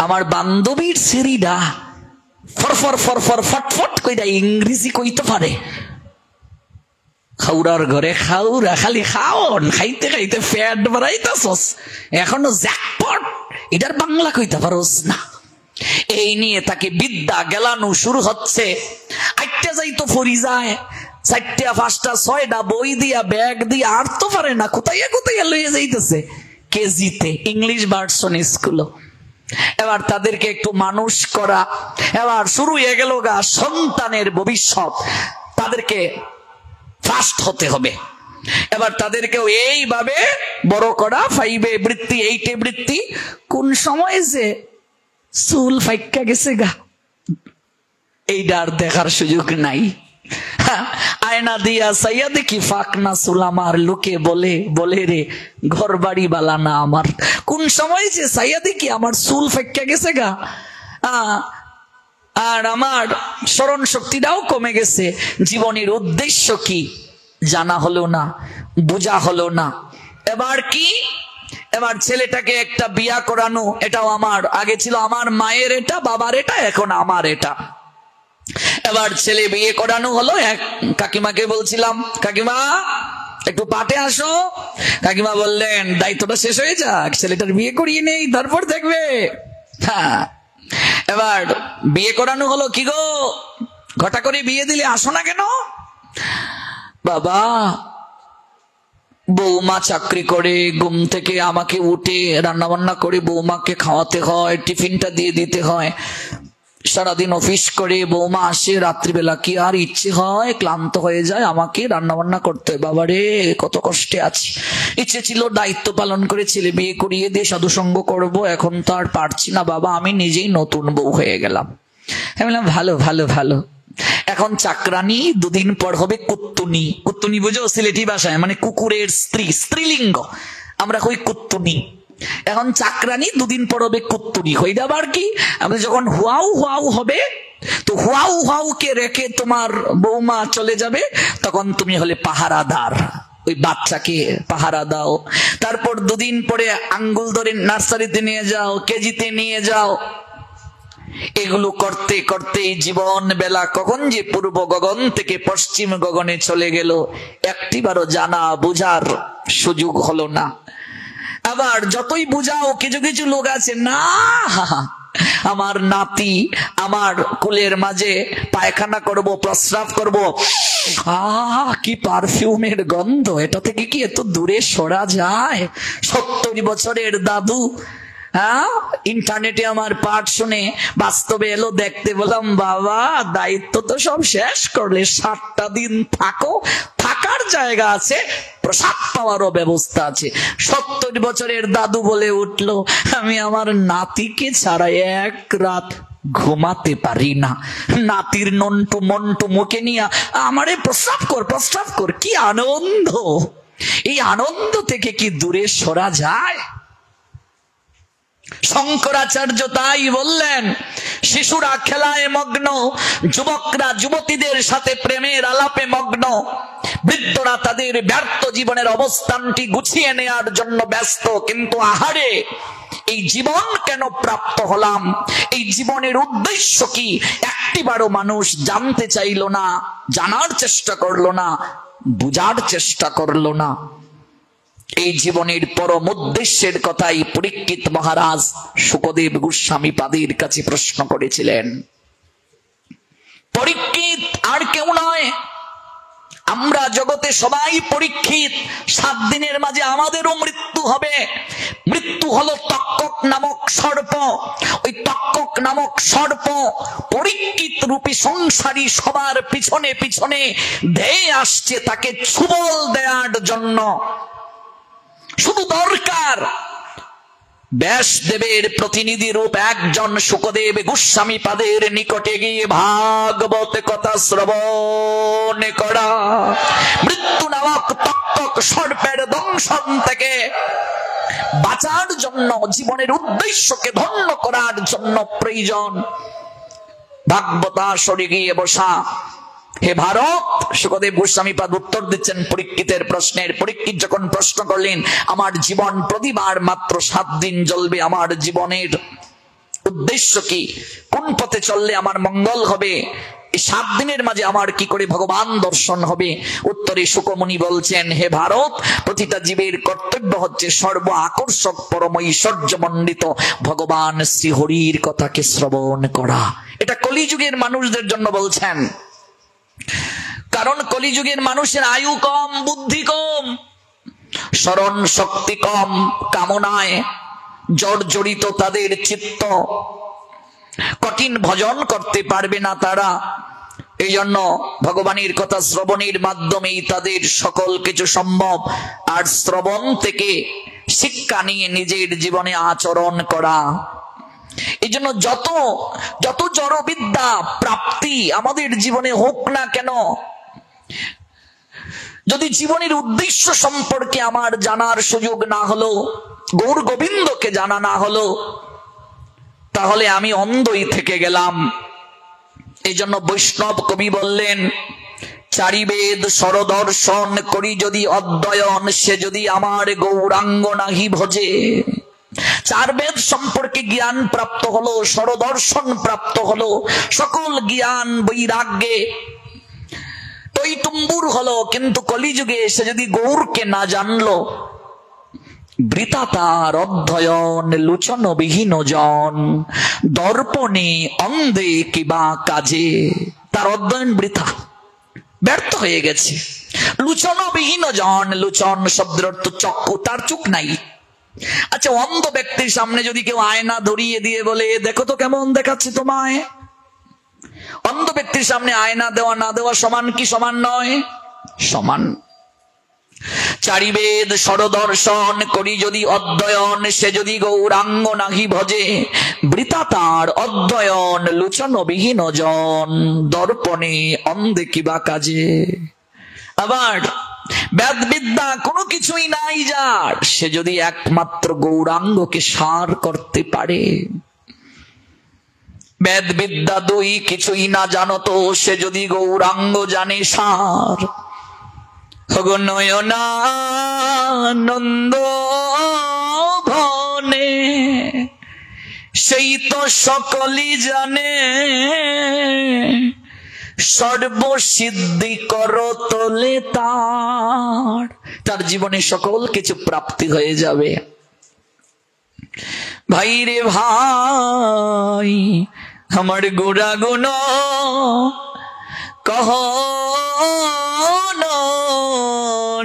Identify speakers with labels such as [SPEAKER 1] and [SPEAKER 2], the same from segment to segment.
[SPEAKER 1] আমার বান্ধবীর সিঁড়িটা ফরফর ফরফর ফটফট কইরা ইংরেজি কইতে পারে। খাউরার ঘরে খাউরা, খালি খাওন, খাইতে খাইতে ফ্যাট বাড়াইতাছস, এখনো জ্যাকপট, এটার বাংলা কইতে পারোস না। এই নিয়ে তাকে বিদ্যা গেলানো শুরু হচ্ছে। আটটা যাইতো ফরি যায়, 4টা 5টা 6টা বই দিয়া ব্যাগ দিয়া আর তো পারে না, কোথায় কোথায় লইয়ে যাইতেছে কেজিতে, ইংলিশ ভার্সন স্কুল। এবার তাদেরকে একটু মানুষ করা, এবার শুরু হয়ে গেল গা সন্তানের ভবিষ্যৎ, তাদেরকে ফাস্ট হতে হবে। এবার তাদেরকেও এইভাবে বড় করা, 5-এ বৃত্তি, 8-এ বৃত্তি। কোন সময় যে চুল ফাইক্কা গেছে গা, এইটার দেখার সুযোগ নাই। আয়না দিয়া সাইয়া দেখি ফাঁকনা চুল আমার, লোকে বলে বলে রে ঘর বাড়ি বালা না আমার। কোন সময় যে সাইয়া দেখি আমার চুল ফাইক্কা গেছে গা, আর আমার স্মরণ শক্তিটাও কমে গেছে। জীবনের উদ্দেশ্য কি জানা হলো না, বোঝা হলো না। এবার কি, এবার ছেলেটাকে একটা বিয়া করানো, এটাও আমার, আগে ছিল আমার মায়ের এটা, বাবার এটা, এখন আমার এটা। এবার ছেলে বিয়ে করানো হলো। এক কাকিমাকে বলছিলাম, কাকিমা একটু পাটে আসো। কাকিমা বললেন দায়িত্বটা শেষ হয়ে যাক, ছেলেটার বিয়ে করিয়ে নেই, তারপর দেখবে। হ্যাঁ, এবার বিয়ে করানো হলো। কি গো, ঘটা করে বিয়ে দিলে আসো না কেন? বাবা, বৌমা চাকরি করে, ঘুম থেকে আমাকে উঠে রান্না বান্না করে বৌমাকে খাওয়াতে হয়, টিফিনটা দিয়ে দিতে হয়। সারাদিন অফিস করে বৌমা আসে রাত্রিবেলা, কি আর ইচ্ছে হয়, ক্লান্ত হয়ে যায়, আমাকে রান্না বান্না করতে হয়। বাবা রে, কত কষ্টে আছি। ইচ্ছে ছিল দায়িত্ব পালন করে ছেলে বিয়ে করিয়ে দিয়ে সাধুসঙ্গ করবো, এখন তো আর পারছি না বাবা, আমি নিজেই নতুন বউ হয়ে গেলাম। আমি বললাম ভালো ভালো ভালো। এখন চাকরানি, দুদিন পর হবে কুত্তুনি। কুত্তুনি বুঝো সিলেটি ভাষায়, মানে কুকুরের স্ত্রী, স্ত্রীলিঙ্গ, আমরা কই কুত্তুনি। এখন চাকরানি, দুদিন পর হবে কুত্তুনি। হইতে আবার কি, আমরা যখন হুয়াও হুয়াও হবে, তো হুয়াও হুয়াও কে রেখে তোমার বৌমা চলে যাবে, তখন তুমি হলে পাহারাদার, ওই বাচ্চাকে পাহারা দাও। তারপর দুদিন পরে আঙ্গুল ধরে নার্সারিতে নিয়ে যাও, কেজিতে নিয়ে যাও। এগুলো করতে করতে জীবন বেলা কখন যে পূর্ব গগন থেকে পশ্চিম গগনে চলে গেল, একটিবারও জানা বুঝার সুযোগ হলো না। আবার যতই বুঝাও, কিছু কিছু লোক আছে না, আমার নাতি আমার কুলের মাঝে পায়খানা করব, প্রস্রাব করব, কি পারফিউমের গন্ধ, এটা থেকে কি এত দূরে সরা যায়? 70 বছরের দাদু, হ্যাঁ, ইন্টারনেটে আমার পাঠ শুনে বাস্তবে এলো দেখতে। বললাম বাবা, দায়িত্ব তো সব শেষ করলে, 7টা দিন থাকো, থাকার জায়গা আছে, প্রসাদ পাওয়ারও ব্যবস্থা আছে। 70 বছরের দাদু বলে উঠলো, আমি আমার নাতিকে ছাড়া এক রাত ঘুমাতে পারি না। নাতির নন্টু মন্টু মুখে নিয়ে আমারে প্রস্রাব কর প্রস্রাব কর, কি আনন্দ! এই আনন্দ থেকে কি দূরে সরা যায়? শঙ্করাচার্য তাই বললেন, শিশুরা খেলায় মগ্ন, যুবকরা যুবতীদের সাথে প্রেমের আলাপে মগ্ন, বৃদ্ধরা তাদের ব্যর্থ জীবনের অবস্থানটি গুছিয়ে নেয়ার জন্য ব্যস্ত। কিন্তু আহারে, এই জীবন কেন প্রাপ্ত হলাম, এই জীবনের উদ্দেশ্য কি, একটিবারও মানুষ জানতে চাইল না, জানার চেষ্টা করলো না, বুঝার চেষ্টা করলো না। এই জীবনের পরম উদ্দেশ্যের কথাই পরীক্ষিত মহারাজ শুকদেব গোস্বামী পাদের কাছে প্রশ্ন করেছিলেন। পরীক্ষিত আর কেউ নয়, আমরা জগতে সবাই পরীক্ষিত। 7 দিনের মাঝে আমাদেরও মৃত্যু হবে। মৃত্যু হলো তক্ষক নামক সর্প। ওই তক্ষক নামক সর্প পরীক্ষিত রূপী সংসারী সবার পিছনে পিছনে ধেয়ে আসছে তাকে ছুবল দেওয়ার জন্য। শুধু দরকার ব্যাসদেবের প্রতিনিধি রূপ একজন শুকদেব গোস্বামী পাদের নিকটে গিয়ে ভাগবত কথা শ্রবণ করা। মৃত্যু নামক তক্ষক সর্পের দংশন থেকে বাঁচার জন্য, জীবনের উদ্দেশ্যকে ধন্য করার জন্য প্রয়োজন ভাগবতাসরে গিয়ে বসা। হে ভারত, শুকদেব গোস্বামী পাদ উত্তর দিচ্ছেন পরীক্ষিতের প্রশ্নের। পরীক্ষিত যখন প্রশ্ন করলেন, আমার জীবন প্রতিবার মাত্র 7 দিন জ্বলবে, আমার জীবনের উদ্দেশ্য কি, কোন পথে চললে আমার মঙ্গল হবে, এই 7 দিনের মাঝে আমার কি করে ভগবান দর্শন হবে। উত্তরে শুকমুনি বলছেন, হে ভারত, প্রতিটা জীবের কর্তব্য হচ্ছে সর্ব আকর্ষক পরম ঐশ্বর্যমণ্ডিত ভগবান শ্রীহরির কথাকে শ্রবণ করা। এটা কলিযুগের মানুষদের জন্য বলছেন, কারণ কলিযুগের মানুষের আয়ু কম, বুদ্ধি কম, স্মরণ শক্তি কম, কামনায় জর্জরিত তাদের চিত্ত, কঠিন ভজন করতে পারবে না তারা। এই জন্য ভগবানের কথা শ্রবণের মাধ্যমেই তাদের সকল কিছু সম্ভব। আর শ্রবণ থেকে শিক্ষা নিয়ে নিজের জীবনে আচরণ করা। এই জন্য যত যত জড়বিদ্যা প্রাপ্তি আমাদের জীবনে হোক না কেন, যদি জীবনের উদ্দেশ্য সম্পর্কে আমার জানার সুযোগ না হলো, গৌর গোবিন্দকে জানা না হলো, তাহলে আমি অন্ধই থেকে গেলাম। এই জন্য বৈষ্ণব কবি বললেন, চারিবেদ সরদর্শন করি যদি অধ্যয়ন, সে যদি আমার গৌরাঙ্গ নাহি ভজে। 4 বেদ সম্পর্কে জ্ঞান প্রাপ্ত হলো, সরদর্শন প্রাপ্ত হলো, সকল জ্ঞান বৈরাগ্যে টইটুম্বুর হলো, কিন্তু কলিযুগে এসে যদি গৌরকে না জানলো, বৃথা তার অধ্যয়ন লোচন বিহীন জন, দর্পণে অন্ধে কিবা কাজে। তার অধ্যয়ন বৃথা, ব্যর্থ হয়ে গেছে। লোচন বিহীন জন, লোচন শব্দের অর্থ চক্ষু, তার চোখ নাই। আচ্ছা, অন্ধ ব্যক্তির সামনে যদি কেউ আয়না ধরিয়ে দিয়ে বলে, দেখো তো কেমন দেখাচ্ছে তোমায়, অন্ধ ব্যক্তির সামনে আয়না দেওয়া না দেওয়া সমান কি সমান নয়? সমান। চারিবেদ সরদর্শন করি যদি অধ্যয়ন, সে যদি গৌরাঙ্গ নাহি ভজে। বৃথা তার অধ্যয়ন লোচন বিহীন জন, দর্পণে অন্ধে কিবা কাজে। আবার বেদ বিদ্যা কোনো কিছুই নাই যার, সে যদি একমাত্র গৌরাঙ্গকে সার করতে পারে। বেদ বিদ্যা 2 কিছুই না জানত, সে যদি গৌরাঙ্গ জানে সার। নয়নানন্দ ভনে সেই তো সকলই জানে, সর্বসিদ্ধি কর তোলে তার। তার জীবনে সকল কিছু প্রাপ্তি হয়ে যাবে। ভাই রে ভাই, আমার গুণাগুণ কহ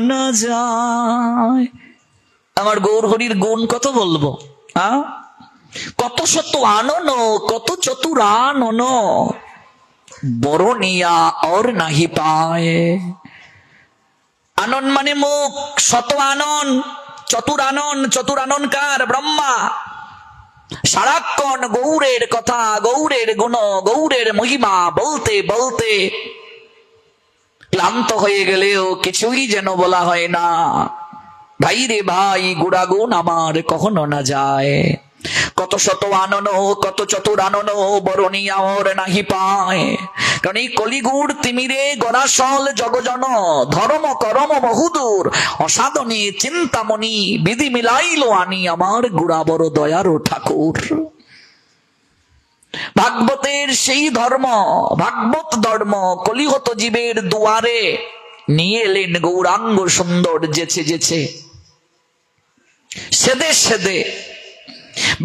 [SPEAKER 1] না যায়। আমার গৌর হরির গুণ কত বলবো, কত শত আনন, কত চতুরানন, বরণিয়া और নাহি পায়। আনন মানে মুখ, শত আনন, চতুরানন, চতুরানন কার? ব্রহ্মা। সারাক্ষণ গৌরের কথা, গৌরের গুণ, গৌরের মহিমা বলতে বলতে ক্লান্ত হয়ে গেলেও কিছুই যেন বলা হয় না। ভাই রে ভাই, গুণাগুণ আমার কখনো না যায়। কত শত আনন, কত চতুরানন, বরণিয়া और নাহি পায়। কারণ এই কলিগুড় তিমিরে গরাসল জগজন, ধর্ম করম বহুদূর, অসাধনে চিন্তামণি, বিধি মিলাইল আনি আমার গুড়া বড় দয়ারো ঠাকুর। ভাগবতের সেই ধর্ম, ভাগবত ধর্ম কলিহত জীবের দুয়ারে নিয়ে এলেন গৌরাঙ্গ সুন্দর যেছে যেছে, সেদে সেদে।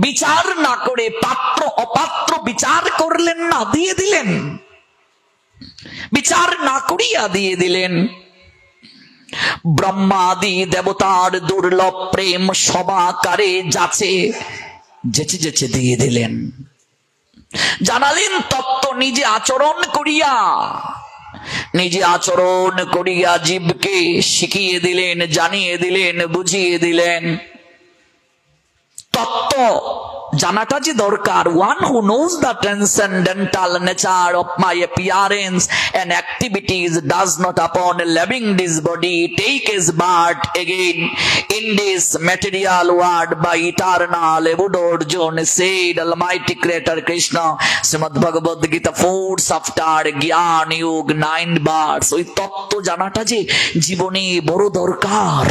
[SPEAKER 1] বিচার না করে পাত্র অপাত্র বিচার করলেন না, দিয়ে দিলেন। বিচার না করিয়া দিয়ে দিলেন। ব্রহ্মাদি দেবতার দুর্লভ প্রেম সবাকারে যাচে, যেচে যেচে দিয়ে দিলেন। জানালেন তত্ত্ব নিজে আচরণ করিয়া, নিজে আচরণ করিয়া জীবকে শিখিয়ে দিলেন, জানিয়ে দিলেন, বুঝিয়ে দিলেন। তত্ত্ব জানাটা যে দরকার। One who knows the transcendental nature of my appearance and activities does not upon leaving this body take his birth again in this material world by eternal Buddha said Almighty Creator Krishna, Srimad Bhagavad Gita 4 chapter Gyan Yog 9 verse। ওই তত্ত্ব জানাটা যে জীবনে বড় দরকার।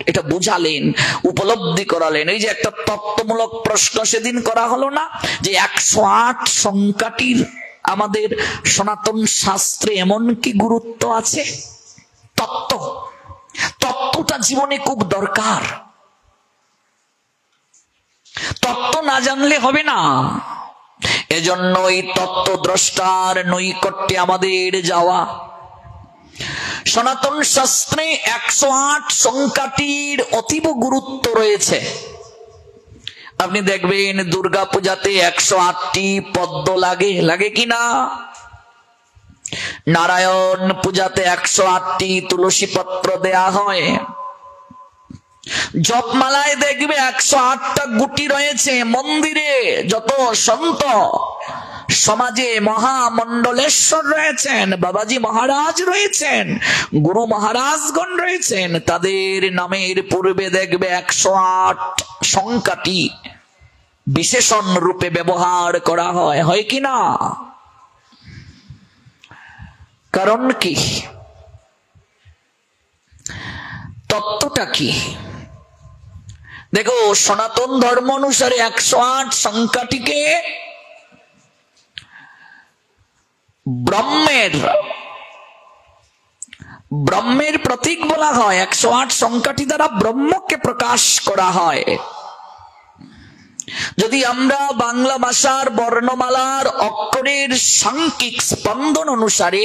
[SPEAKER 1] এটা বুঝালেন, উপলব্ধি করালেন। এই যে একটা তত্ত্বমূলক প্রশ্ন সেদিন করা হলো না, যে 108 সংখ্যাটির আমাদের সনাতন শাস্ত্রে এমন কি গুরুত্ব আছে? তত্ত্বটা জীবনে খুব দরকার। তত্ত্ব না জানলে হবে না। এজন্য এই তত্ত্বদ্রষ্টার নৈকট্যে আমাদের যাওয়া। সনাতন শাস্ত্রে 108 সংখ্যাটির অতীব গুরুত্ব রয়েছে। আপনি দেখবেন দুর্গা পূজাতে 108টি পদ্ম লাগে কিনা? নারায়ণ পূজাতে 108টি তুলসী পত্র দেয়া হয়। জপমালায় দেখবে 108টা গুটি রয়েছে। মন্দিরে যত সন্ত সমাজে মহামণ্ডলেশ্বর রয়েছেন, বাবাজি মহারাজ রয়েছেন, গুরু মহারাজগণ রয়েছেন, তাদের নামের পূর্বে দেখবে 108 সংখ্যাটি বিশেষণ রূপে ব্যবহার করা হয় কি না? কারণ কি? তত্ত্বটা কি? দেখো, সনাতন ধর্ম অনুসারে 108 সংখ্যাটিকে ব্রহ্মের প্রতীক বলা হয়। 108 সংখ্যাটি দ্বারা ব্রহ্মকে প্রকাশ করা হয়। যদি আমরা বাংলা ভাষার বর্ণমালার অক্ষরের সাংখ্যিক স্পন্দন অনুসারে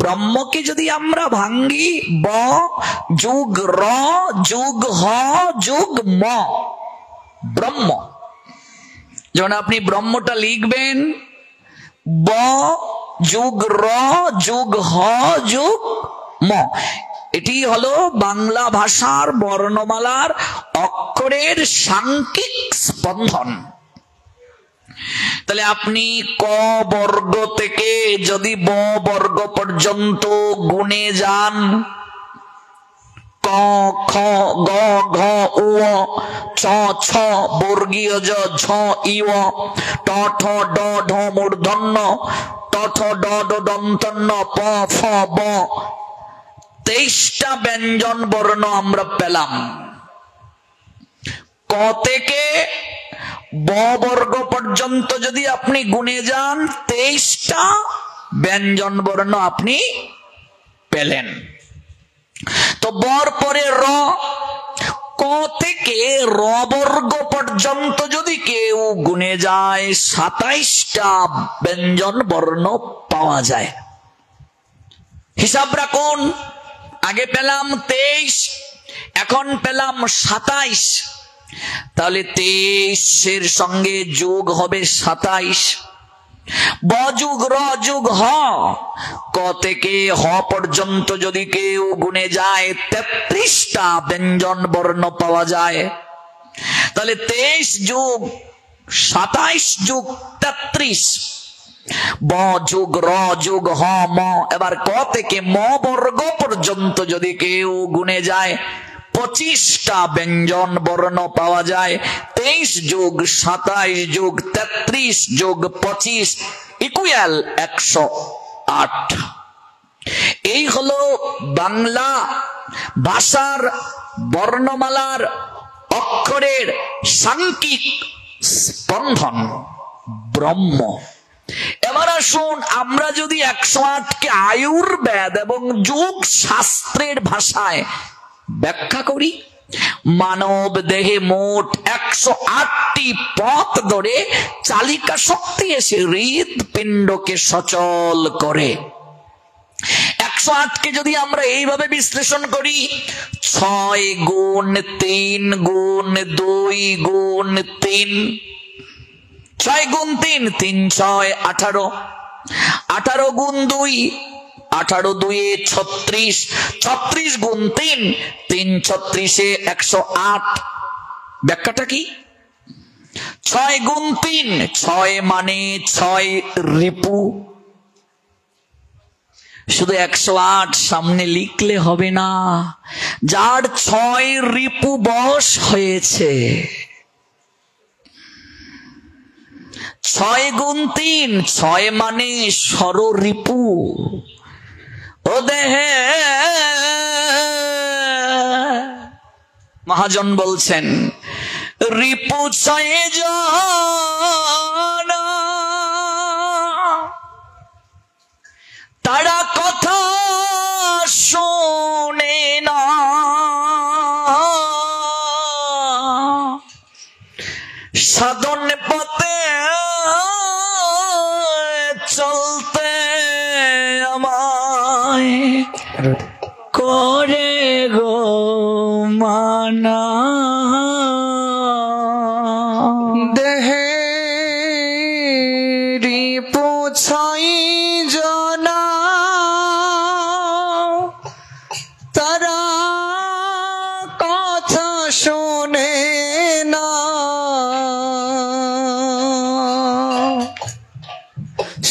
[SPEAKER 1] ব্রহ্মকে যদি আমরা ভাঙ্গি, ব যুগ র যুগ হ যুগ ম, ব্রহ্ম। যখন আপনি ব্রহ্মটা লিখবেন, ব যুগ র যুগ হ যুগ ম, এটি হলো বাংলা ভাষার বর্ণমালার অক্ষরের সাংখ্যিক স্পন্দন। তাহলে আপনি ক বর্গ থেকে যদি ব বর্গ পর্যন্ত গুণে যান, ক খ গ ঘ উ চ ছ বর্গীয় জ ঝ ই ট ঠ ড ঢ মূর্ধন্য ট ঠ ড ড দন্তন্য প ফ ব, 23টা ব্যঞ্জন বর্ণ আমরা পেলাম। ক থেকে ব বর্গ পর্যন্ত যদি আপনি গুণে যান, 23টা ব্যঞ্জন বর্ণ আপনি পেলেন। তো বর পরে র, ক থেকে র বর্গ পর্যন্ত যদি কেউ গুণে যায়, 27টা ব্যঞ্জন বর্ণ পাওয়া যায়। হিসাব রাখুন, আগে পেলাম 23, এখন পেলাম 27, তাহলে 23-এর সঙ্গে যোগ হবে 27। ব যুগ র যুগ হ, ক থেকে হ পর্যন্ত যদি কেউ গুণে যায়, 33টা ব্যঞ্জন বর্ণ পাওয়া যায়। তাহলে 23 যুগ 27 যুগ 33, ব যুগ র যুগ হ ম। এবার ক থেকে ম বর্গ পর্যন্ত যদি কেউ গুণে যায়, 25টা ব্যঞ্জন বর্ণ পাওয়া যায়। 23 যুগ 27 যুগ 33 যুগ 25 ইকুয়াল 108। এই হলো বাংলা ভাষার বর্ণমালার অক্ষরের সাংখ্যিক স্পন্দন, ব্রহ্ম। এবার আসুন, আমরা যদি 108কে আয়ুর্বেদ এবং যোগ শাস্ত্রের ভাষায় ব্যাখ্যা করি, মানব দেহে মোট 108টি পথ ধরে চালিকা শক্তি এসে হৃৎপিণ্ডকে সচল করে। 108কে যদি আমরা এইভাবে বিশ্লেষণ করি, 6 গুণ 3 গুণ 2 গুণ 3, 6 গুণ 3 3 6 18, 18 গুণ 2 18 2 36, 36 গুণ 3 3 36 108। ব্যাখ্যাটা কি? 6 গুণ 3, 6 মানে 6 রিপু। শুধু 108 সামনে লিখলে হবে না, যার 6 রিপু বশ হয়েছে। 6 গুণ 3, 6 মানে ষড়রিপু। ও দেহে মহাজন বলছেন রিপু ছয় জন তারা কথা শোনে না, সাধন পথে চলতে আমায় করে গো মানা।
[SPEAKER 2] দেহেরি পোছাই জনা তারা কথা শোনে না,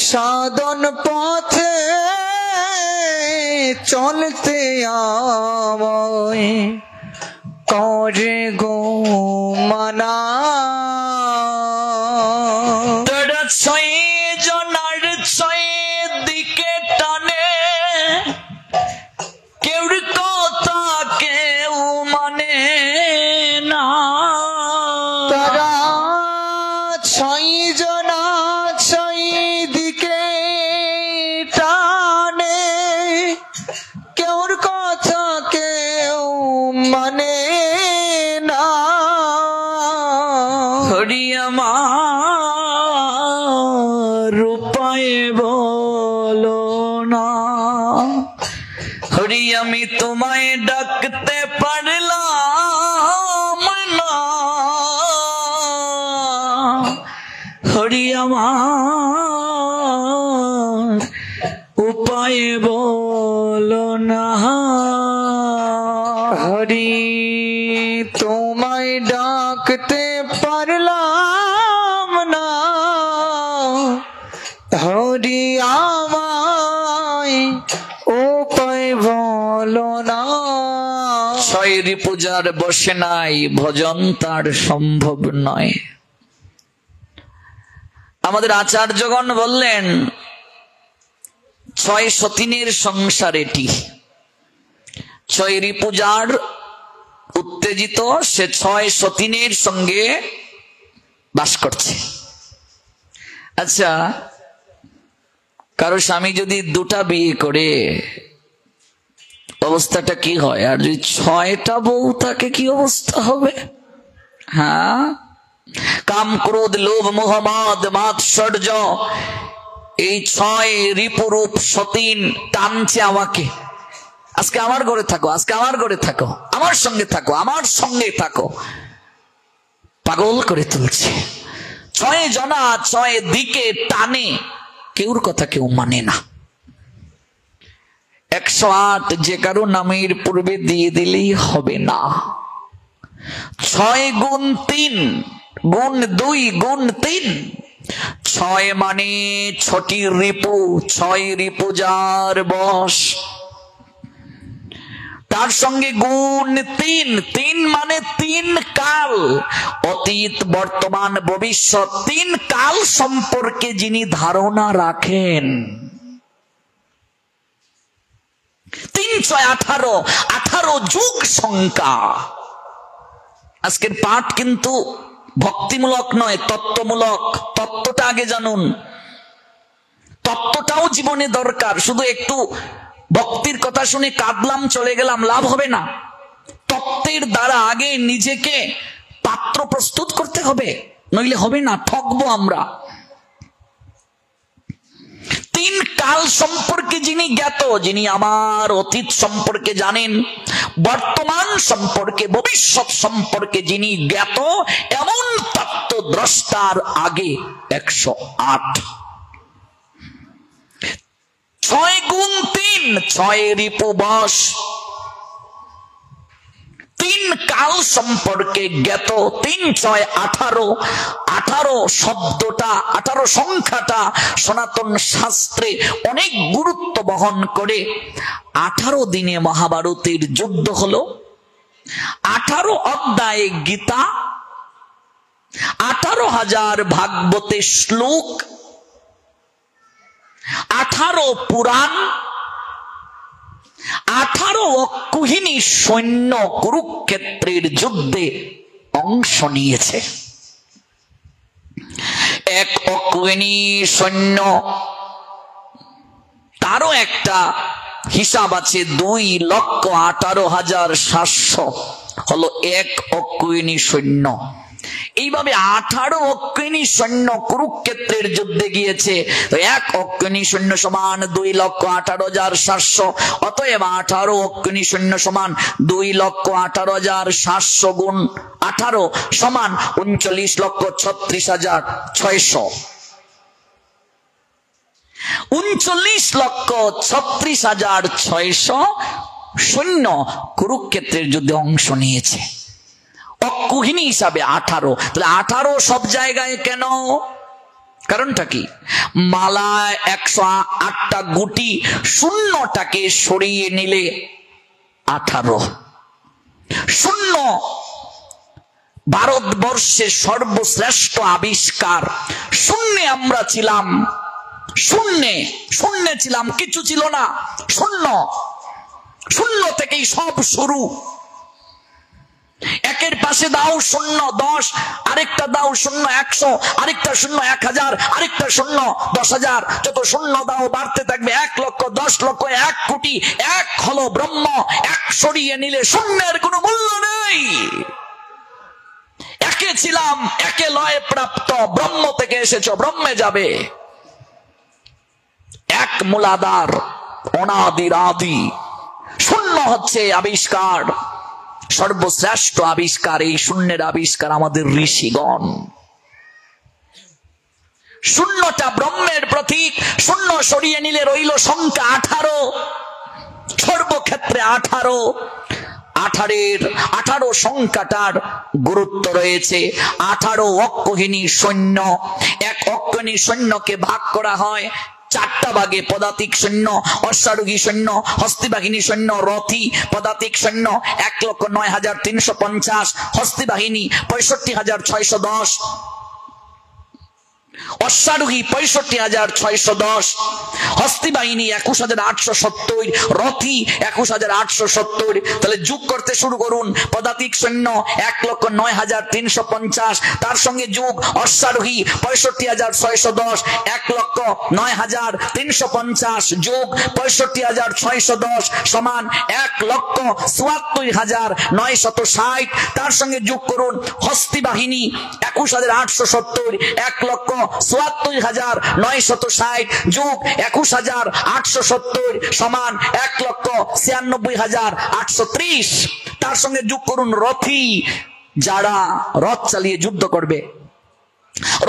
[SPEAKER 2] সাধন পথে চলতে আমায় করে গো মানা।
[SPEAKER 1] তারা ছয় জনার ছয় দিকে টানে, কেউ কথা কেউ মানে না।
[SPEAKER 2] তারা ছয় জনা ছয় দিকে টানে, কেউর কথা কেউ মানে না।
[SPEAKER 1] হরি আমার উপায় বলো না, হরি আমি তোমায় ডাকতে পারলাম না, হরি আমার উপায় বলো না।
[SPEAKER 2] হরি তোমায় ডাকতে পারলাম না, হরি আমায় উপায় বলো না।
[SPEAKER 1] ছয় রিপুজার বসে নাই, ভজন তার সম্ভব নয়। আমাদের আচার্যগণ বললেন ছয় সতীনের সংসার এটি। ছয় রিপুজার উত্তেজিত, সে ছয় সতীনের সঙ্গে বাস করছে। আচ্ছা, কারো স্বামী যদি দুটা বিয়ে করে অবস্থাটা কি হয়? আর যদি ছয়টা বউ থাকে কি অবস্থা হবে? হ্যাঁ, কাম ক্রোধ লোভ মোহ মদ মাৎসর্য, এই ছয় রিপুরূপ সতীন টানছে আমাকে। আজকে আমার ঘরে থাকো, আজকে আমার ঘরে থাকো, আমার সঙ্গে থাকো, আমার সঙ্গে থাকো, পাগল করে তুলছে। ছয় জনা ছয় দিকে টানে, কেউর কথা কেউ মানে না। 108 যে কারো নামের পূর্বে দিয়ে দিলেই হবে না। 6 গুণ 3 গুণ 2 গুণ 3, 6 মানে 6টি রিপু, 6 রিপু যার বশ। তার সঙ্গে গুণ 3, 3 মানে 3 কাল, অতীত বর্তমান ভবিষ্যৎ 3 কাল সম্পর্কে যিনি ধারণা রাখেন। 3 6 18, 18 যুগ সংখ্যা। আজকের পাঠ কিন্তু ভক্তিমূলক নয়, তত্ত্বমূলক। তত্ত্বটা আগে জানুন, তত্ত্বটাও জীবনে দরকার। শুধু একটু ভক্তির কথা শুনে কাঁদলাম চলে গেলাম, লাভ হবে না। তত্ত্বের দ্বারা আগে নিজেকে পাত্র প্রস্তুত করতে হবে, নইলে হবে না, ঠকবো আমরা। 3 কাল সম্পর্কে যিনি জ্ঞাত, যিনি আমার অতীত সম্পর্কে জানেন, বর্তমান সম্পর্কে ভবিষ্যৎ সম্পর্কে যিনি জ্ঞাত, এমন তত্ত্বদ্রষ্টার আগে 108। 6 গুণ 3, 6 রিপু বশ, 3 কাল সম্পর্কে জ্ঞাত। 3 6 18, 18 শব্দটা, 18 সংখ্যাটা সনাতন শাস্ত্রে অনেক গুরুত্ব বহন করে। 18 দিনে মহাভারতের যুদ্ধ হলো, 18 অধ্যায়ে গীতা, 18,000 ভাগবতে শ্লোক, 18 পুরাণ, 18 অক্ষৌহিনী সৈন্য কুরুক্ষেত্রের যুদ্ধে অংশ নিয়েছে। এক অক্ষৌহিনী সৈন্য, তারও একটা হিসাব আছে, 2,18,700 হলো এক অক্ষৌহিনী সৈন্য। এইভাবে 18 অক্ষৌহিনী সৈন্য কুরুক্ষেত্রের যুদ্ধে গিয়েছে। তো এক অক্ষৌহিনী সৈন্য সমান 2,18,700, অতএব 18 অক্ষৌহিনী সৈন্য সমান 2,18,700 গুণ 18 সমান 39,36,600। 39,36,600 সৈন্য কুরুক্ষেত্রের যুদ্ধে অংশ নিয়েছে। অক্ষৌহিনী হিসাবে 18। তাহলে 18 সব জায়গায় কেন? কারণটা কি? মালায় 108টা গুটি, শূন্যটাকে সরিয়ে নিলে 18। শূন্য ভারতবর্ষের সর্বশ্রেষ্ঠ আবিষ্কার। শূন্যে আমরা ছিলাম, শূন্যে ছিলাম, কিছু ছিল না, শূন্য থেকেই সব শুরু। একের পাশে দাও শূন্য 10, আরেকটা দাও শূন্য 100, আরেকটা শূন্য 1000, আরেকটা শূন্য 10,000, যত শূন্য দাও বাড়তে থাকবে 1 লক্ষ, 10 লক্ষ, 1 কোটি। এক হলো ব্রহ্ম। এক সরিয়ে নিলে শূন্যের কোনো মূল্য নেই। একে ছিলাম, একে লয়ে প্রাপ্ত, ব্রহ্ম থেকে এসেছ, ব্রহ্মে যাবে। এক মূলাধার, অনাদির আদি। শূন্য হচ্ছে আবিষ্কার, সর্বশ্রেষ্ঠ আবিষ্কার। এই শূন্যের আবিষ্কার আমাদের ঋষিগণ। শূন্যটা ব্রহ্মের প্রতীক। শূন্য সরিয়ে নিলে রইল সংখ্যা 18। সর্বক্ষেত্রে 18। 18 সংখ্যাটার গুরুত্ব রয়েছে। 18 অক্ষৌহিনী সৈন্য। এক অক্ষৌহিনী সৈন্যকে ভাগ করা হয় 4টা ভাগে। পদাতিক সৈন্য, অশ্বারোহী সৈন্য, হস্তিবাহিনী সৈন্য, রথী। পদাতিক সৈন্য 1,09,350, হস্তিবাহিনী 65,610, অশ্বারোহী 65,610, হস্তিবাহিনী 21,870, রথী 21,870। তাহলে যোগ করতে শুরু করুন। পদাতিক সৈন্য 1,09,350, তার সঙ্গে যোগ অশ্বারোহী 65,610, 1,09,350 যোগ 65,610 সমান 1,74,960। তার সঙ্গে যোগ করুন হস্তিবাহিনী 21,870, 1,74,960 যোগ 21,870 সমান 1,96,830। তার সঙ্গে যোগ করুন রথী, যারা রথ চালিয়ে যুদ্ধ করবে।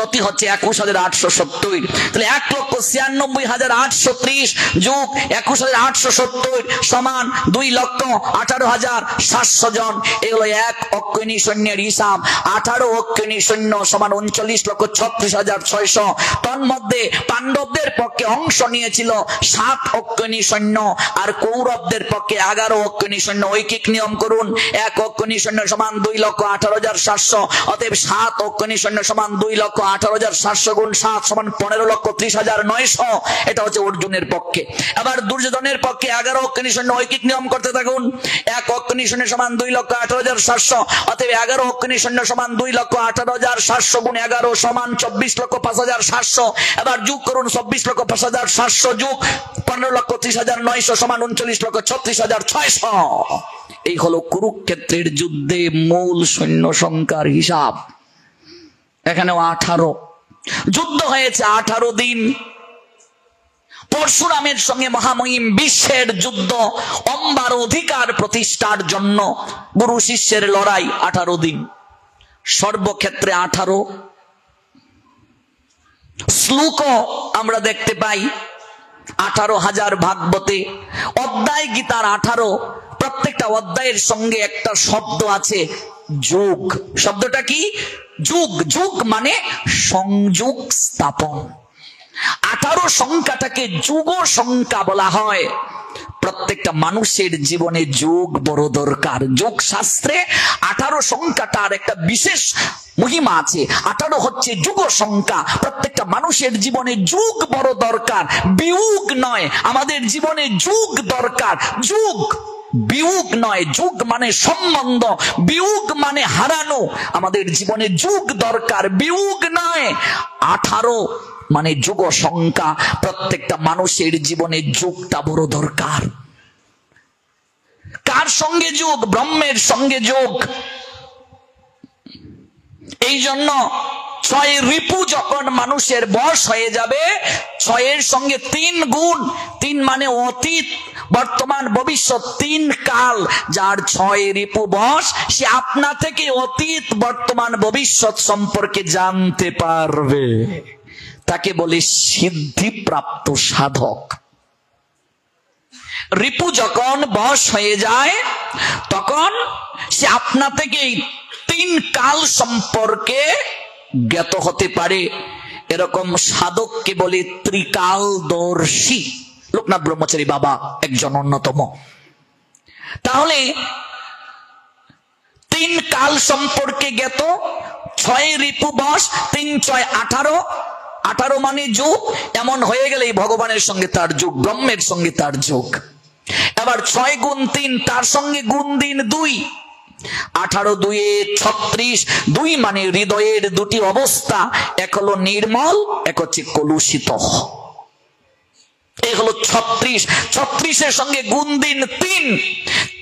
[SPEAKER 1] রথী হচ্ছে 21,870। তাহলে 1,96,830 যোগ 21,870 সমান 2,18,700 জন। এগুলো এক অক্ষৌহিনী সৈন্যের হিসাব। 18 অক্ষৌহিনী সৈন্য সমান 39,36,600। তন্মধ্যে পাণ্ডবদের পক্ষে অংশ নিয়েছিল 7 অক্ষৌহিনী সৈন্য, আর কৌরবদের পক্ষে 11 অক্ষৌহিনী সৈন্য। ঐকিক নিয়ম করুন। এক অক্ষৌহিনী সৈন্য সমান 2,18,700। অতএব 7 অক্ষৌহিনী সৈন্য সমান 2,18,700 গুণ 7 সমান 15,30,900। এটা হচ্ছে অর্জুনের পক্ষে। আবার দুর্যোধনের পক্ষে 11 অক্ষৌহিনী সৈন্য। ঐকিক নিয়ম করতে থাকুন। এক অক্ষৌহিনী সৈন্য সমান 2,18,700। অতএব 11 অক্ষৌহিনী সৈন্য সমান 2,18,700 গুণ 11 সমান 24,05,700। এবার যোগ করুন 24,05,700 যোগ 15,30,900 সমান 39,36,600। এই হলো কুরুক্ষেত্রের যুদ্ধে মূল সৈন্য সংখ্যার হিসাব। এখানেও 18 যুদ্ধ হয়েছে 18 দিন। পরশুরামের সঙ্গে মহামহিম বিশ্বের যুদ্ধ, অম্বার অধিকার প্রতিষ্ঠার জন্য গুরু শিষ্যের লড়াই 18 দিন। সর্বক্ষেত্রে 18 শ্লোক আমরা দেখতে পাই। 18,000 ভাগবতে, অধ্যায় গীতার 18। প্রত্যেকটা অধ্যায়ের সঙ্গে একটা শব্দ আছে, যোগ। শব্দটা কি? যুগ। যুগ মানে সংযোগ স্থাপন। 18 সংখ্যাটাকে যুগ সংখ্যা বলা হয়। প্রত্যেকটা মানুষের জীবনে যোগ বড় দরকার। যোগ শাস্ত্রে 18 সংখ্যাটার একটা বিশেষ মহিমা আছে। 18 হচ্ছে যুগ সংখ্যা। প্রত্যেকটা মানুষের জীবনে যোগ বড় দরকার, বিয়োগ নয়। আমাদের জীবনে যোগ দরকার, যোগ বিয়োগ নয়। যোগ মানে সম্বন্ধ, বিয়োগ মানে হারানো। আমাদের জীবনে যোগ দরকার, বিয়োগ নয়। 18 মানে যুগ সংখ্যা। প্রত্যেকটা মানুষের জীবনে যোগটা বড় দরকার। কার সঙ্গে যোগ? ব্রহ্মের সঙ্গে যোগ। এই জন্য 6 রিপু যখন মানুষের বশ হয়ে যাবে, 6-এর সঙ্গে 3 গুণ। 3 মানে অতীত, বর্তমান, ভবিষ্যৎ, 3 কাল। যার 6 রিপু বশ, সে আপনা থেকে অতীত, বর্তমান, ভবিষ্যৎ সম্পর্কে জানতে পারবে। তাকে বলে সিদ্ধিপ্রাপ্ত সাধক। রিপু যখন বশ হয়ে যায়, তখন সে আপনা থেকেই 3 কাল সম্পর্কে জ্ঞাত হতে পারে। এরকম সাধককে বলে ত্রিকালদর্শী। লোকনাথ ব্রহ্মচারী বাবা একজন অন্যতম। তাহলে 3 কাল সম্পর্কে জ্ঞাত, 6 রিপু বশ, 3 6 18। 18 মানে যোগ। এমন হয়ে গেলেই ভগবানের সঙ্গে তার যোগ, ব্রহ্মের সঙ্গে তার যোগ। এবার 6 গুণ 3, তার সঙ্গে গুণ দিন 2। 18 2 36। 2 মানে হৃদয়ের 2টি অবস্থা, এক হলো নির্মল, এক হচ্ছে কলুষিত। এই হলো 36। 36-এর সঙ্গে গুণ দিন 3।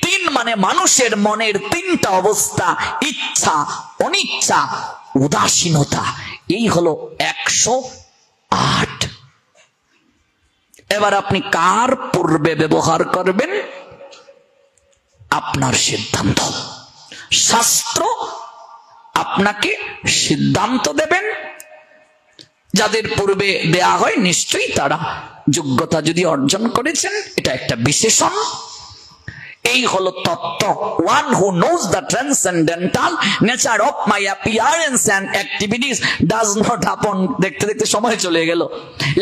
[SPEAKER 1] 3 মানে মানুষের মনের 3টা অবস্থা, ইচ্ছা, অনিচ্ছা, উদাসীনতা। এই হলো 108। এবার আপনি কার পূর্বে ব্যবহার করবেন? আপনার সিদ্ধান্ত। শাস্ত্র আপনাকে সিদ্ধান্ত দেবেন। যাদের পূর্বে দেয়া হয় নিশ্চয়ই তারা যোগ্যতা যদি অর্জন করেছেন, এটা একটা বিশেষণ। এই হলো তত্ত্ব। One who knows the transcendental nature of my appearance and activities does not happen. দেখতে দেখতে সময় চলে গেল।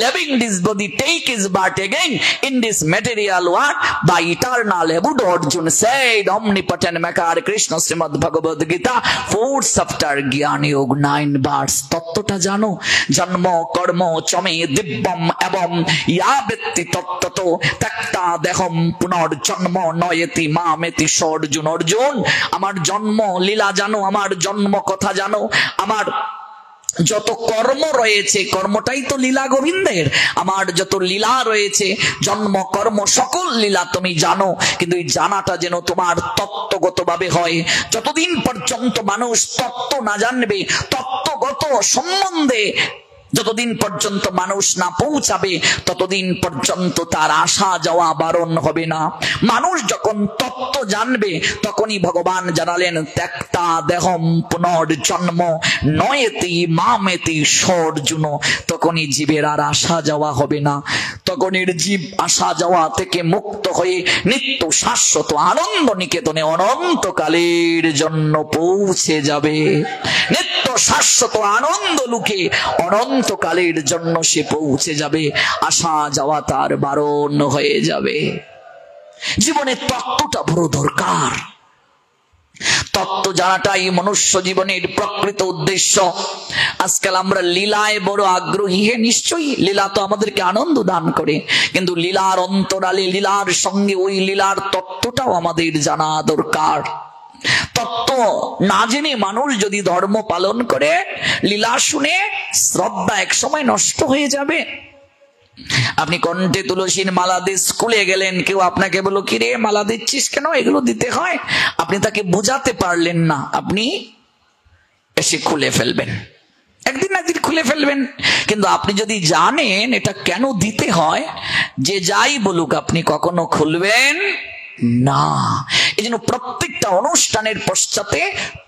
[SPEAKER 1] Leaving this body, take his birth again in this material world. The eternal Buddha Arjuna said, omnipotent maker Krishna Srimad Bhagavad Gita 4th chapter Gyani Yoga 9 verse. তত্ত্বটা জানো। জন্ম কর্ম চমে দিব্যম এবং ইয়া ব্যক্তি তত্ত্বত ত্যক্তা দেহম পুনর্জন্ম নয় মামেতি অর্জুন। অর্জুন, আমার জন্ম লীলা জানো, আমার জন্ম কথা জানো। আমার যত কর্ম রয়েছে, কর্মটাই তো লীলা গোবিন্দের। আমার যত লীলা রয়েছে, জন্ম কর্ম সকল লীলা তুমি জানো। কিন্তু এই জানাটা যেন তোমার তত্ত্বগতভাবে হয়। যতদিন পর্যন্ত মানুষ তত্ত্ব না জানবে, তত্ত্বগত সম্বন্ধে যতদিন পর্যন্ত মানুষ না পৌঁছাবে, ততদিন পর্যন্ত তার আসা যাওয়া বারণ হবে না। মানুষ যখন তত্ত্ব জানবে, তখনই ভগবান জানালেন ত্যক্তা দেহম পুনর্জন্ম নয়েতি মামেতি অর্জুন। তখনই জীবের আর আসা যাওয়া হবে না। তখনের জীব আসা যাওয়া থেকে মুক্ত হয়ে নিত্য শাশ্বত আনন্দ নিকেতনে অনন্তকালের জন্য পৌঁছে যাবে। নিত্য শাশ্বত আনন্দ লোকে অনন্তকালের জন্য সে পৌঁছে যাবে। আসা যাওয়া তার বারণ হয়ে যাবে। জীবনে তত্ত্বটা বড় দরকার। তত্ত্ব জানাটাই মনুষ্য জীবনের প্রকৃত উদ্দেশ্য। আজকাল আমরা লীলায় বড় আগ্রহী। নিশ্চয়ই লীলা তো আমাদেরকে আনন্দ দান করে, কিন্তু লীলার অন্তরালে, লীলার সঙ্গে ওই লীলার তত্ত্বটাও আমাদের জানা দরকার। তত্ত্ব না জেনে মানুষ যদি ধর্ম পালন করে, লীলা শুনে শ্রদ্ধা এক সময় নষ্ট হয়ে যাবে। আপনি কণ্ঠে তুলসীর মালা দিয়ে স্কুলে গেলেন, কেউ আপনাকে বলল কি রে মালা দিচ্ছিস কেন, এগুলো দিতে হয়। আপনি তাকে বোঝাতে পারলেন না, আপনি এসে খুলে ফেলবেন, একদিন খুলে ফেলবেন। কিন্তু আপনি যদি জানেন এটা কেন দিতে হয়, যে যাই বলুক আপনি কখনো খুলবেন না। এই জন্য প্রত্যেকটা অনুষ্ঠানের পশ্চাতে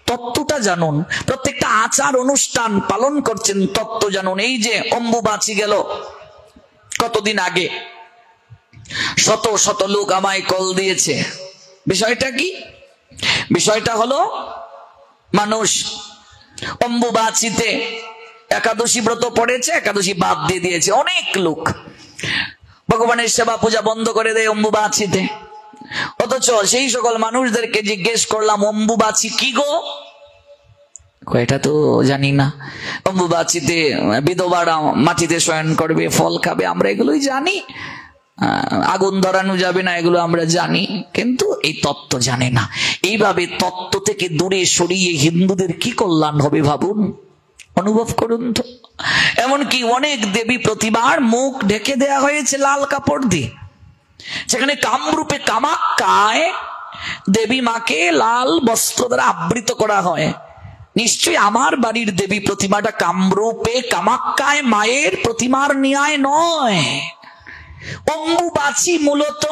[SPEAKER 1] তত্ত্বটা জানুন। প্রত্যেকটা আচার অনুষ্ঠান পালন করছেন, তত্ত্ব জানুন। এই যে অম্বুবাচী গেল কতদিন আগে, শত শত লোক আমায় কল দিয়েছে। বিষয়টা কি? বিষয়টা হলো মানুষ অম্বুবাচীতে একাদশী ব্রত পড়েছে, একাদশী বাদ দিয়ে দিয়েছে। অনেক লোক ভগবানের সেবা পূজা বন্ধ করে দেয় অম্বুবাচীতে। অথচ সেই সকল মানুষদেরকে জিজ্ঞেস করলাম, অম্বুবাচী কি গো? এটা তো জানি না। অম্বুবাচীতে বিধবারা মাটিতে শয়ন করবে, ফল খাবে, আমরা এগুলোই জানি। আগুন ধরানো যাবে না, এগুলো আমরা জানি, কিন্তু এই তত্ত্ব জানে না। এইভাবে তত্ত্ব থেকে দূরে সরিয়ে হিন্দুদের কি কল্যাণ হবে ভাবুন, অনুভব করুন তো। এমনকি অনেক দেবী প্রতিমার মুখ ঢেকে দেয়া হয়েছে লাল কাপড় দিয়ে। সেখানে কামরূপে কামাক্কায় দেবী মাকে লাল বস্ত্র দ্বারা আবৃত করা হয়। নিশ্চয়ই আমার বাড়ির দেবী প্রতিমাটা কামরূপে কামাক্কায় মায়ের প্রতিমার ন্যায় নয়। অম্বুবাচী মূলত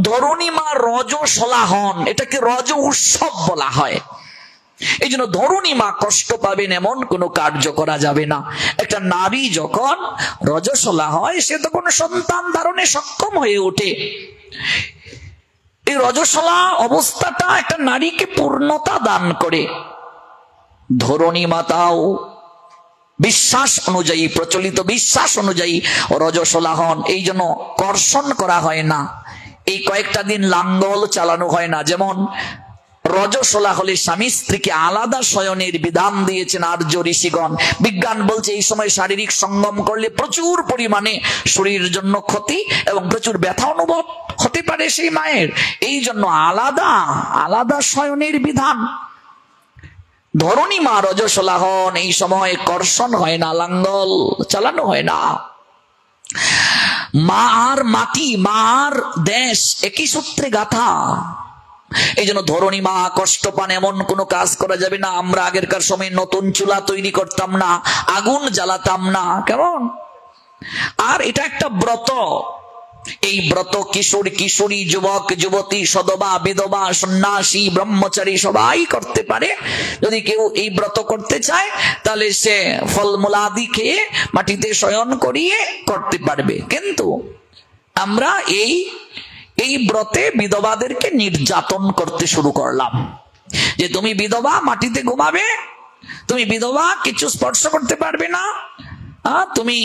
[SPEAKER 1] ধরণী মা রজস্বলা হন, এটাকে রজ উৎসব বলা হয়। এই জন্য ধরণী মা কষ্ট পাবেন এমন কোনো কার্য করা যাবে না। একটা নারী যখন রজস্বলা হয়, সে তখন সন্তান ধারণে সক্ষম হয়ে ওঠে। এই রজস্বলা অবস্থাটা একটা নারীকে পূর্ণতা দান করে। ধরণী মাতাও বিশ্বাস অনুযায়ী, প্রচলিত বিশ্বাস অনুযায়ী রজস্বলা হন। এই জন্য কর্ষণ করা হয় না, এই কয়েকটা দিন লাঙ্গল চালানো হয় না। যেমন রজস্বলা হলে স্বামী স্ত্রীকে আলাদা শয়নের বিধান দিয়েছেন আর্য ঋষিগণ। বিজ্ঞান বলছে এই সময় শারীরিক সঙ্গম করলে প্রচুর পরিমাণে শরীরের জন্য ক্ষতি এবং প্রচুর ব্যথা অনুভব হতে পারে সেই মায়ের। এই জন্য আলাদা আলাদা শয়নের বিধান। ধরণী মা রজস্বলা হন, এই সময় কর্ষণ হয় না, লাঙ্গল চালানো হয় না। মা আর মাটি, মা আর দেশ একই সূত্রে গাথা। এই জন্য ধরণী মা কষ্ট পান এমন কোনো কাজ করা যাবে না। আমরা আগেরকার সময় নতুন চুলা তৈরি করতাম না, আগুন জ্বালাতাম না, কেমন। আর এটা একটা ব্রত। এই ব্রত কিশোর কিশোরী, যুবক যুবতী, সদবা বিধবা, সন্ন্যাসী, ব্রহ্মচারী সবাই করতে পারে। যদি কেউ এই ব্রত করতে চায় তাহলে সে ফলমূলাদি খেয়ে মাটিতে শয়ন করিয়ে করতে পারবে। কিন্তু আমরা এই ব্রতে বিধবাদেরকে নির্যাতন করতে শুরু করলাম যে তুমি বিধবা মাটিতে ঘুমাবে, তুমি বিধবা কিছু স্পর্শ করতে পারবে না, তুমি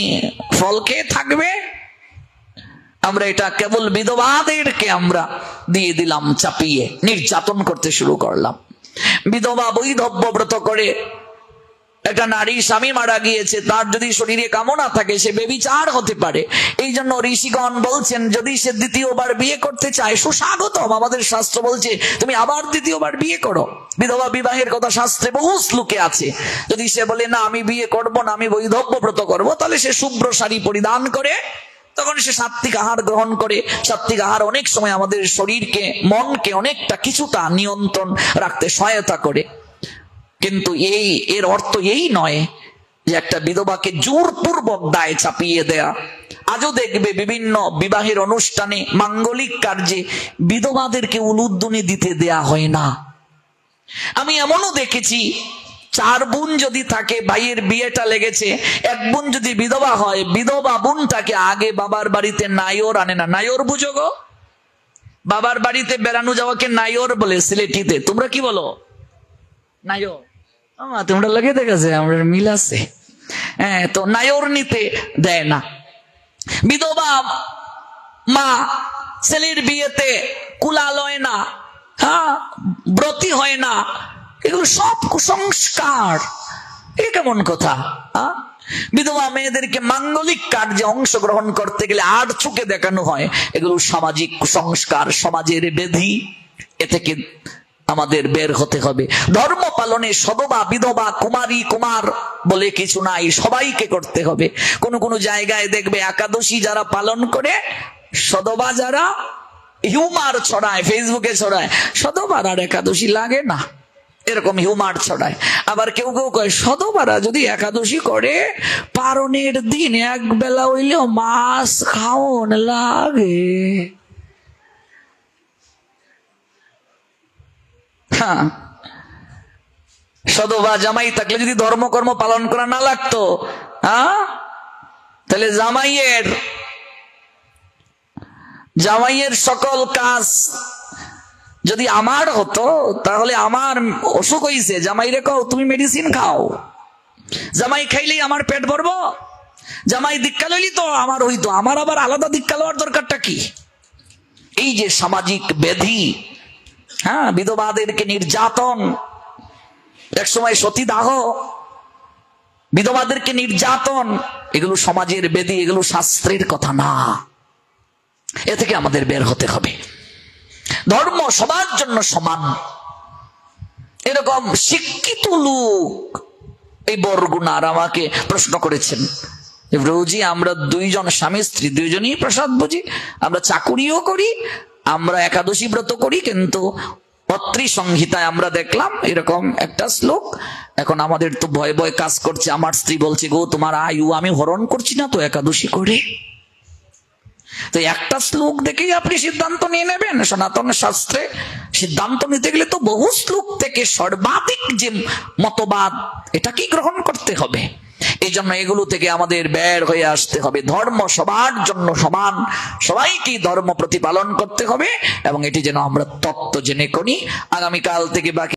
[SPEAKER 1] ফল খেয়ে থাকবে। আমরা এটা কেবল বিধবাদেরকে আমরা দিয়ে দিলাম চাপিয়ে, নির্যাতন করতে শুরু করলাম। বিধবা বৈধব্য ব্রত করে। একটা নারী স্বামী মারা গিয়েছে, তার যদি শরীরে কামনা থাকে সে বেবিচার হতে পারে। এই জন্য ঋষিগণ বলছেন যদি সে দ্বিতীয়বার বিয়ে করতে চায় সুস্বাগতম। আমাদের শাস্ত্র বলছে তুমি আবার দ্বিতীয়বার বিয়ে করো। বিধবা বিবাহের কথা শাস্ত্রে বহু শ্লোকে আছে। যদি সে বলে না আমি বিয়ে করব না, আমি বৈধব্য ব্রত করব, তাহলে সে শুভ্র শাড়ি পরিধান করে, তখন সে সাত্বিক আহার গ্রহণ করে। সাত্বিক আহার অনেক সময় আমাদের শরীরকে, মনকে অনেকটা কিছুটা নিয়ন্ত্রণ রাখতে সহায়তা করে। কিন্তু এর অর্থ এই নয় যে একটা বিধবাকে জোরপূর্বক দায় চাপিয়ে দেয়া। আজও দেখবে বিভিন্ন বিবাহের অনুষ্ঠানে, মাঙ্গলিক কার্যে বিধবাদেরকে উলুধ্বনি দিতে দেয়া হয় না। আমি এমনও দেখেছি 4 বোন যদি থাকে, ভাইয়ের বিয়েটা লেগেছে, এক বোন যদি বিধবা হয়, বিধবা বোনটাকে আগে বাবার বাড়িতে নায়র আনে না। নায়র বুঝো গো? বাবার বাড়িতে বেড়ানো যাওয়াকে নায়র বলে সিলেটিতে। তোমরা কি বলো? নায়র। তোমরা লাগে দেখেছে, আমরা মিল আছে। হ্যাঁ, তো নায়র নিতে দেয় না। বিধবা মা ছেলের বিয়েতে কুলা লয় না, ব্রতী হয় না। এগুলো সব কুসংস্কার। এ কেমন কথা? বিধবা মেয়েদেরকে মাঙ্গলিক কার্যে অংশগ্রহণ করতে গেলে আর চোখে দেখানো হয়। এগুলো সামাজিক কুসংস্কার, সমাজের বেধি। এ থেকে আমাদের বের হতে হবে। ধর্ম পালনে সদবা বিধবা কুমারী কুমার বলে কিছু নাই, সবাইকে করতে হবে। কোন কোন জায়গায় দেখবে একাদশী যারা পালন করে, সদবা যারা হিউমার ছড়ায়, ফেসবুকে ছড়ায়, সদবার আর একাদশী লাগে না, এরকম হিউমার ছড়ায়। আবার কেউ কেউ কয় সদবারা যদি একাদশী করে পারণের দিন এক বেলা হইলেও মাছ খাওন লাগে। সদবা জামাই থাকলে যদি ধর্মকর্ম পালন করা না লাগতো, তাহলে জামাইয়ের সকল কাজ যদি আমার হতো, তাহলে আমার অসুখ হইছে, জামাই রে কও তুমি মেডিসিন খাও। জামাই খাইলেই আমার পেট ভরবো? জামাই দীক্ষা লইলি তো আমার হইতো, আমার আবার আলাদা দীক্ষা লওয়ার দরকারটা কি? এই যে সামাজিক ব্যাধি, হ্যাঁ, বিধবাদেরকে নির্যাতন, একসময় সতীদাহ, বিধবাদেরকে নির্যাতন, এগুলো সমাজের ব্যাধি, এগুলো শাস্ত্রের কথা না। এ থেকে আমাদের বের হতে হবে। ধর্ম সবার জন্য সমান। এরকম শিক্ষিত লোক এই বরগুনার আমাকে প্রশ্ন করেছেন, প্রভুজি আমরা দুইজন স্বামী স্ত্রী, দুইজনই প্রসাদ বুঝি, আমরা চাকুরিও করি, আমরা একাদশী ব্রত করি, কিন্তু পত্রী সংহিতায় আমরা দেখলাম এরকম একটা শ্লোক। এখন আমাদের তো ভয় ভয় কাজ করছে। আমার স্ত্রী বলছে, গো তোমার আয়ু আমি হরণ করছি না তো একাদশী করে? তো একটা শ্লোক দেখেই আপনি সিদ্ধান্ত নিয়ে নেবেন? সনাতন শাস্ত্রে সিদ্ধান্ত নিতে গেলে তো বহু শ্লোক থেকে সর্বাধিক যে মতবাদ, এটাকেই গ্রহণ করতে হবে। এই জন্য এগুলো থেকে আমাদের বের হয়ে আসতে হবে। ধর্ম সবার জন্য সমান, সবাইকে ধর্ম প্রতিপালন করতে হবে, এবং এটি যেন আমরা তত্ত্ব জেনে করি। আগামীকাল থেকে বাকি